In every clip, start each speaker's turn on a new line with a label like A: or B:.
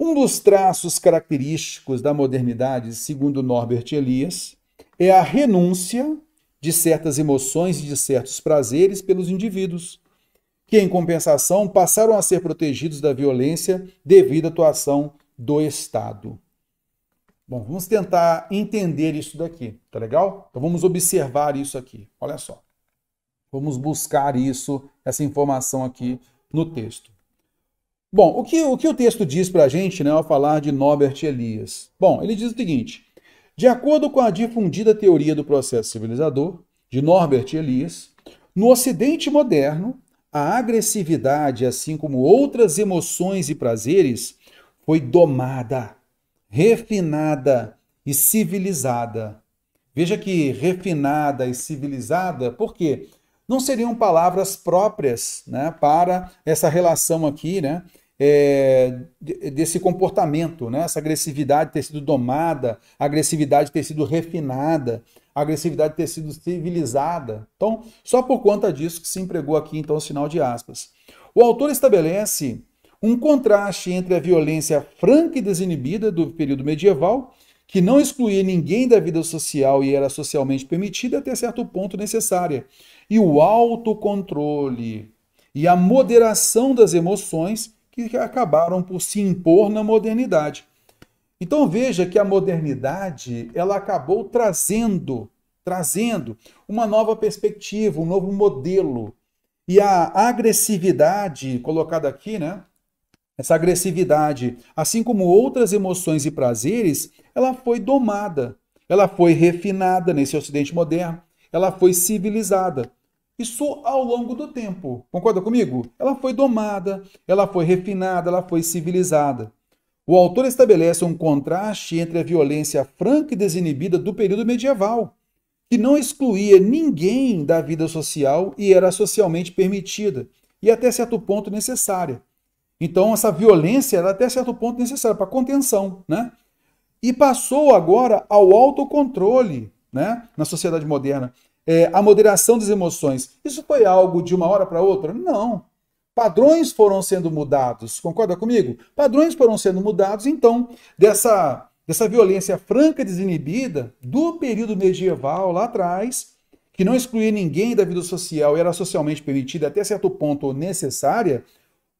A: Um dos traços característicos da modernidade, segundo Norbert Elias, é a renúncia de certas emoções e de certos prazeres pelos indivíduos, que, em compensação, passaram a ser protegidos da violência devido à atuação do Estado. Bom, vamos tentar entender isso daqui, tá legal? Então vamos observar isso aqui. Olha só. Vamos buscar isso, essa informação aqui no texto. Bom, o que o texto diz para a gente, né, ao falar de Norbert Elias? Bom, ele diz o seguinte: de acordo com a difundida teoria do processo civilizador, de Norbert Elias, no Ocidente moderno, a agressividade, assim como outras emoções e prazeres, foi domada, refinada e civilizada. Veja que refinada e civilizada, por quê? Não seriam palavras próprias, né, para essa relação aqui, né, desse comportamento, né, essa agressividade ter sido domada, a agressividade ter sido refinada, a agressividade ter sido civilizada. Então, só por conta disso que se empregou aqui, então, o sinal de aspas. O autor estabelece um contraste entre a violência franca e desinibida do período medieval, que não excluía ninguém da vida social e era socialmente permitida até certo ponto necessária, e o autocontrole e a moderação das emoções que acabaram por se impor na modernidade. Então veja que a modernidade ela acabou trazendo uma nova perspectiva, um novo modelo. E a agressividade colocada aqui, né? Essa agressividade, assim como outras emoções e prazeres, ela foi domada, ela foi refinada nesse Ocidente moderno, ela foi civilizada. Isso ao longo do tempo. Concorda comigo? Ela foi domada, ela foi refinada, ela foi civilizada. O autor estabelece um contraste entre a violência franca e desinibida do período medieval, que não excluía ninguém da vida social e era socialmente permitida, e até certo ponto necessária. Então, essa violência era até certo ponto necessária para contenção, né? E passou agora ao autocontrole, né? Na sociedade moderna. A moderação das emoções. Isso foi algo de uma hora para outra? Não. Padrões foram sendo mudados, concorda comigo? Padrões foram sendo mudados, então, dessa violência franca e desinibida do período medieval lá atrás, que não excluía ninguém da vida social e era socialmente permitida até certo ponto necessária,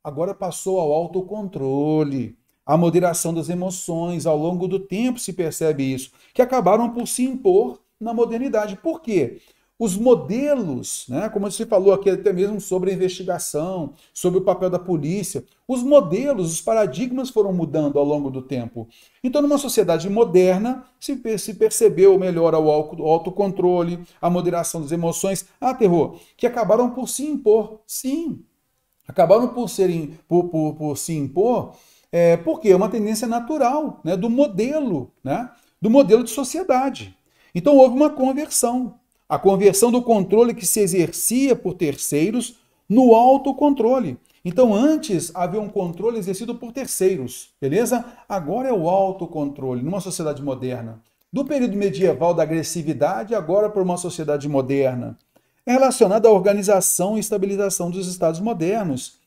A: agora passou ao autocontrole, à moderação das emoções. Ao longo do tempo se percebe isso, que acabaram por se impor na modernidade. Por quê? Os modelos, né, como você falou aqui até mesmo sobre a investigação, sobre o papel da polícia, os modelos, os paradigmas foram mudando ao longo do tempo. Então, numa sociedade moderna, se percebeu melhor o autocontrole, a moderação das emoções, terror, que acabaram por se impor, sim. Acabaram por se impor, porque é uma tendência natural, né, do modelo, né, do modelo de sociedade. Então houve uma conversão. A conversão do controle que se exercia por terceiros no autocontrole. Então antes havia um controle exercido por terceiros, beleza? Agora é o autocontrole, numa sociedade moderna. Do período medieval da agressividade, agora para uma sociedade moderna. É relacionada à organização e estabilização dos estados modernos.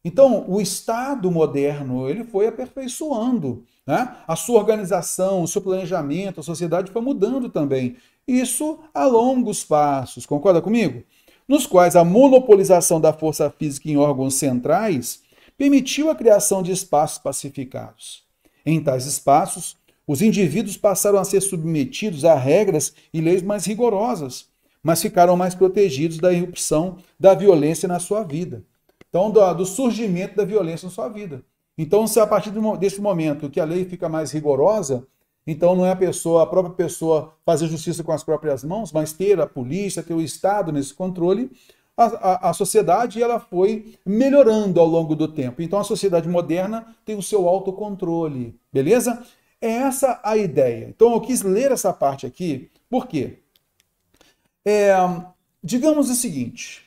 A: Então, o Estado moderno ele foi aperfeiçoando, né? A sua organização, o seu planejamento, a sociedade foi mudando também. Isso a longos passos, concorda comigo? Nos quais a monopolização da força física em órgãos centrais permitiu a criação de espaços pacificados. Em tais espaços, os indivíduos passaram a ser submetidos a regras e leis mais rigorosas, mas ficaram mais protegidos da irrupção da violência na sua vida. Então, do surgimento da violência na sua vida. Então, se a partir desse momento que a lei fica mais rigorosa, então não é a própria pessoa fazer justiça com as próprias mãos, mas ter a polícia, ter o Estado nesse controle, a sociedade ela foi melhorando ao longo do tempo. Então, a sociedade moderna tem o seu autocontrole, beleza? É essa a ideia. Então, eu quis ler essa parte aqui, por quê? Digamos o seguinte,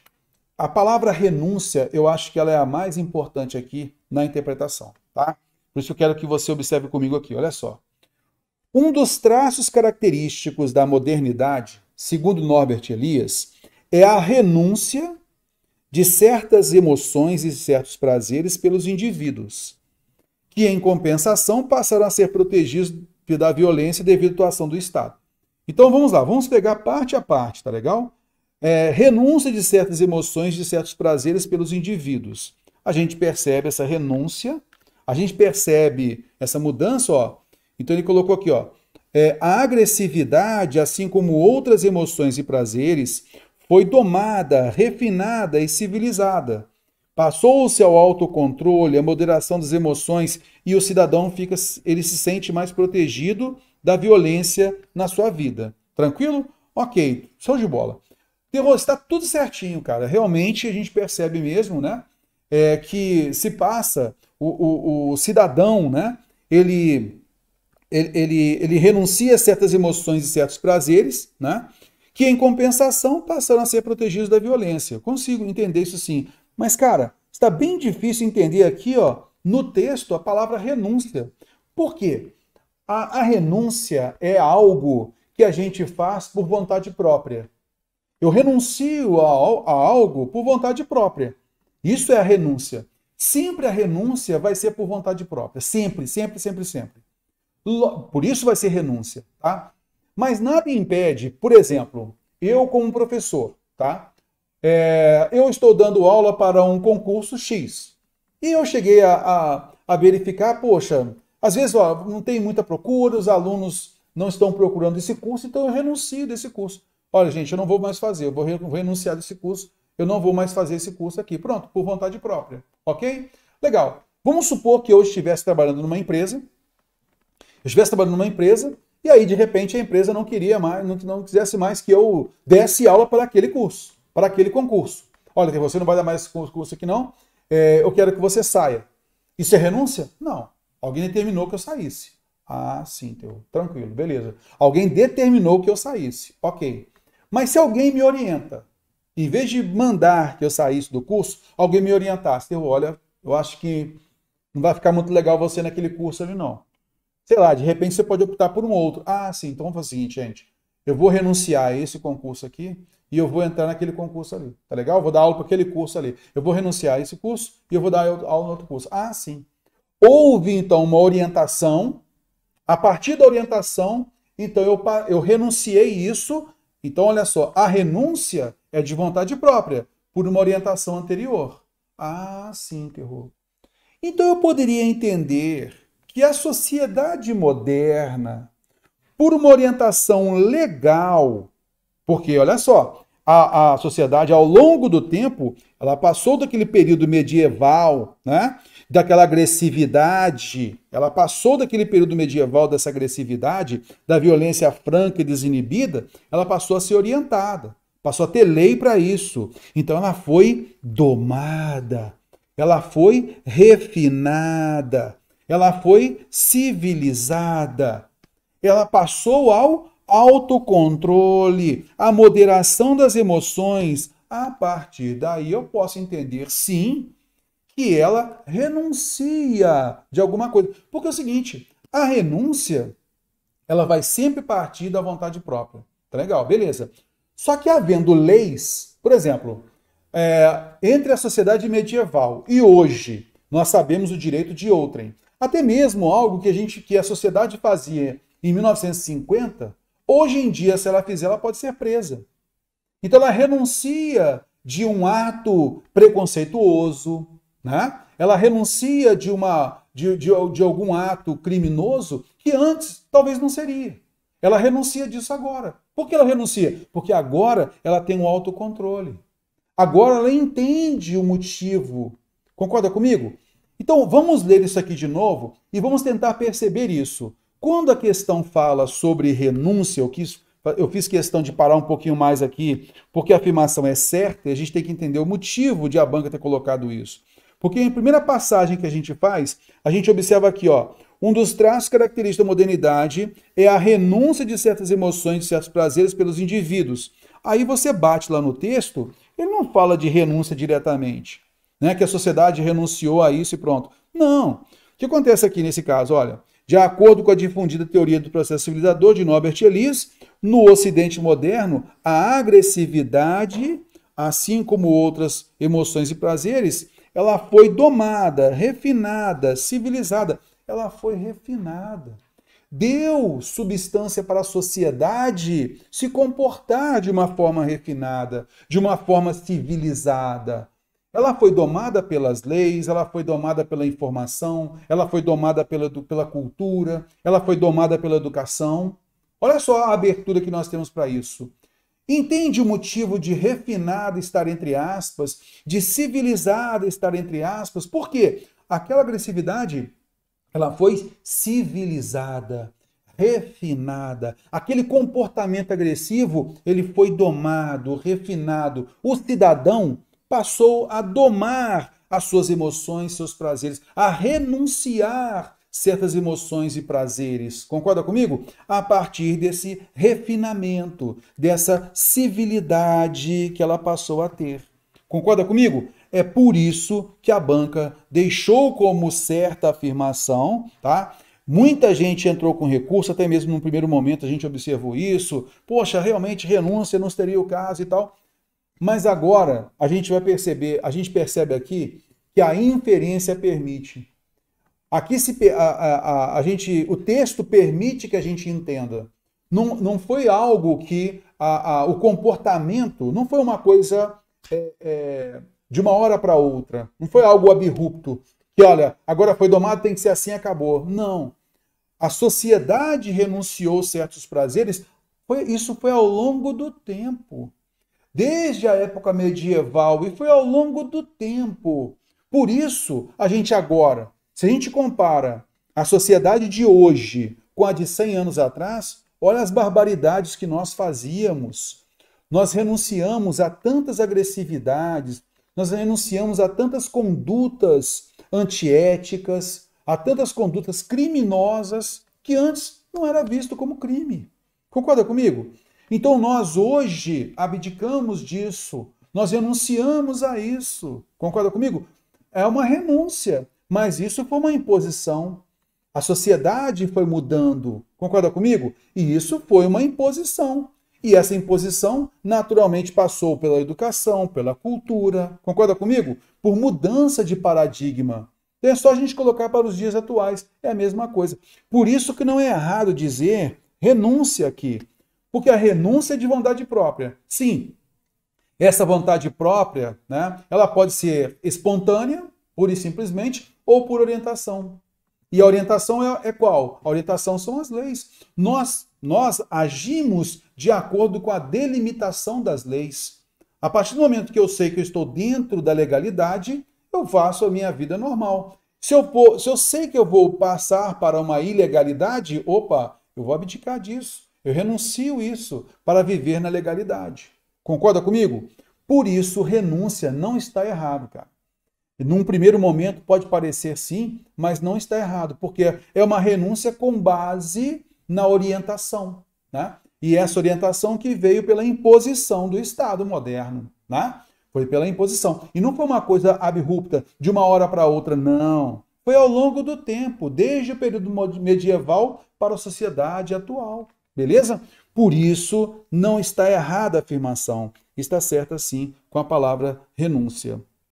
A: a palavra renúncia, eu acho que ela é a mais importante aqui na interpretação, tá? Por isso eu quero que você observe comigo aqui, olha só. Um dos traços característicos da modernidade, segundo Norbert Elias, é a renúncia de certas emoções e certos prazeres pelos indivíduos, que em compensação passaram a ser protegidos da violência devido à atuação do Estado. Então vamos lá, vamos pegar parte a parte, tá legal? Renúncia de certas emoções, de certos prazeres pelos indivíduos. A gente percebe essa renúncia, a gente percebe essa mudança, ó. Então ele colocou aqui, ó, a agressividade, assim como outras emoções e prazeres, foi domada, refinada e civilizada. Passou-se ao autocontrole, à moderação das emoções e o cidadão ele se sente mais protegido da violência na sua vida. Tranquilo? Ok, show de bola. Terror, está tudo certinho, cara. Realmente a gente percebe mesmo, né? Que se passa, o cidadão, né? Ele renuncia a certas emoções e certos prazeres, né? Que em compensação passaram a ser protegidos da violência. Eu consigo entender isso sim. Mas, cara, está bem difícil entender aqui, ó, no texto, a palavra renúncia. Por quê? A renúncia é algo que a gente faz por vontade própria. Eu renuncio a algo por vontade própria. Isso é a renúncia. Sempre a renúncia vai ser por vontade própria. Sempre, sempre, sempre, sempre. Por isso vai ser renúncia, tá? Mas nada impede, por exemplo, eu como professor, tá? Eu estou dando aula para um concurso X. E eu cheguei a verificar, poxa, às vezes ó, não tem muita procura, os alunos não estão procurando esse curso, então eu renuncio desse curso. Olha, gente, eu não vou mais fazer, eu vou renunciar desse curso, eu não vou mais fazer esse curso aqui. Pronto, por vontade própria, ok? Legal. Vamos supor que eu estivesse trabalhando numa empresa, e aí, de repente, a empresa não queria mais, não quisesse mais que eu desse aula para aquele curso, para aquele concurso. Olha, você não vai dar mais esse curso aqui, não. Eu quero que você saia. Isso é renúncia? Não. Alguém determinou que eu saísse. Ah, sim, tranquilo, beleza. Alguém determinou que eu saísse. Ok. Mas se alguém me orienta, em vez de mandar que eu saísse do curso, alguém me orientasse. Olha, eu acho que não vai ficar muito legal você naquele curso ali, não. Sei lá, de repente você pode optar por um outro. Ah, sim, então vamos fazer o seguinte, gente. Eu vou renunciar a esse concurso aqui e eu vou entrar naquele concurso ali. Tá legal? Eu vou dar aula para aquele curso ali. Eu vou renunciar a esse curso e eu vou dar aula no outro curso. Ah, sim. Houve, então, uma orientação. A partir da orientação, então eu renunciei isso. Então, olha só, a renúncia é de vontade própria, por uma orientação anterior. Ah, sim, terror. Então eu poderia entender que a sociedade moderna, por uma orientação legal, porque, olha só, a sociedade, ao longo do tempo, ela passou daquele período medieval, né? Daquela agressividade, ela passou daquele período medieval, dessa agressividade, da violência franca e desinibida, ela passou a ser orientada, passou a ter lei para isso. Então ela foi domada, ela foi refinada, ela foi civilizada, ela passou ao autocontrole, a moderação das emoções. A partir daí eu posso entender, sim, que ela renuncia de alguma coisa. Porque é o seguinte, a renúncia, ela vai sempre partir da vontade própria. Tá legal, beleza. Só que havendo leis, por exemplo, entre a sociedade medieval e hoje, nós sabemos o direito de outrem. Até mesmo algo que a sociedade fazia em 1950, hoje em dia, se ela fizer, ela pode ser presa. Então ela renuncia de um ato preconceituoso, né? Ela renuncia de algum ato criminoso que antes talvez não seria. Ela renuncia disso agora. Por que ela renuncia? Porque agora ela tem um autocontrole. Agora ela entende o motivo. Concorda comigo? Então vamos ler isso aqui de novo e vamos tentar perceber isso. Quando a questão fala sobre renúncia, eu fiz questão de parar um pouquinho mais aqui, porque a afirmação é certa e a gente tem que entender o motivo de a banca ter colocado isso. Porque em primeira passagem que a gente faz, a gente observa aqui, ó, um dos traços característicos da modernidade é a renúncia de certas emoções, de certos prazeres pelos indivíduos. Aí você bate lá no texto, ele não fala de renúncia diretamente, né? Que a sociedade renunciou a isso e pronto. Não. O que acontece aqui nesse caso? Olha, de acordo com a difundida teoria do processo civilizador de Norbert Elias, no Ocidente moderno, a agressividade, assim como outras emoções e prazeres, ela foi domada, refinada, civilizada. ela foi refinada. Deu substância para a sociedade se comportar de uma forma refinada, de uma forma civilizada. Ela foi domada pelas leis, ela foi domada pela informação, ela foi domada pela cultura, ela foi domada pela educação. Olha só a abertura que nós temos para isso. Entende o motivo de refinada estar entre aspas, de civilizada estar entre aspas? Por quê? Aquela agressividade, ela foi civilizada, refinada. Aquele comportamento agressivo, ele foi domado, refinado. O cidadão passou a domar as suas emoções, seus prazeres, a renunciar certas emoções e prazeres. Concorda comigo? A partir desse refinamento, dessa civilidade que ela passou a ter. Concorda comigo? É por isso que a banca deixou como certa afirmação, tá? Muita gente entrou com recurso, até mesmo no primeiro momento a gente observou isso. Poxa, realmente renúncia não seria o caso e tal. Mas agora a gente vai perceber, a gente percebe aqui que a inferência permite. Aqui o texto permite que a gente entenda. Não foi algo que o comportamento não foi uma coisa de uma hora para outra. Não foi algo abrupto. Que, olha, agora foi domado, tem que ser assim, acabou. Não. A sociedade renunciou certos prazeres. Isso foi ao longo do tempo. Desde a época medieval, e foi ao longo do tempo. Por isso, a gente agora, se a gente compara a sociedade de hoje com a de 100 anos atrás, olha as barbaridades que nós fazíamos. Nós renunciamos a tantas agressividades, nós renunciamos a tantas condutas antiéticas, a tantas condutas criminosas que antes não era visto como crime. Concorda comigo? Então nós hoje abdicamos disso, nós renunciamos a isso. Concorda comigo? É uma renúncia, mas isso foi uma imposição. A sociedade foi mudando. Concorda comigo? E isso foi uma imposição. E essa imposição naturalmente passou pela educação, pela cultura. Concorda comigo? Por mudança de paradigma. Então é só a gente colocar para os dias atuais. É a mesma coisa. Por isso que não é errado dizer renúncia aqui. Porque a renúncia é de vontade própria. Sim, essa vontade própria, né, ela pode ser espontânea, pura e simplesmente, ou por orientação. E a orientação é qual? A orientação são as leis. Nós agimos de acordo com a delimitação das leis. A partir do momento que eu sei que eu estou dentro da legalidade, eu faço a minha vida normal. Se eu sei que eu vou passar para uma ilegalidade, opa, eu vou abdicar disso. Eu renuncio isso para viver na legalidade. Concorda comigo? Por isso, renúncia não está errado, cara. Num primeiro momento pode parecer sim, mas não está errado, porque é uma renúncia com base na orientação, né? E essa orientação que veio pela imposição do Estado moderno, né? Foi pela imposição. E não foi uma coisa abrupta, de uma hora para outra, não. Foi ao longo do tempo, desde o período medieval para a sociedade atual. Beleza? Por isso, não está errada a afirmação. Está certa, sim, com a palavra renúncia.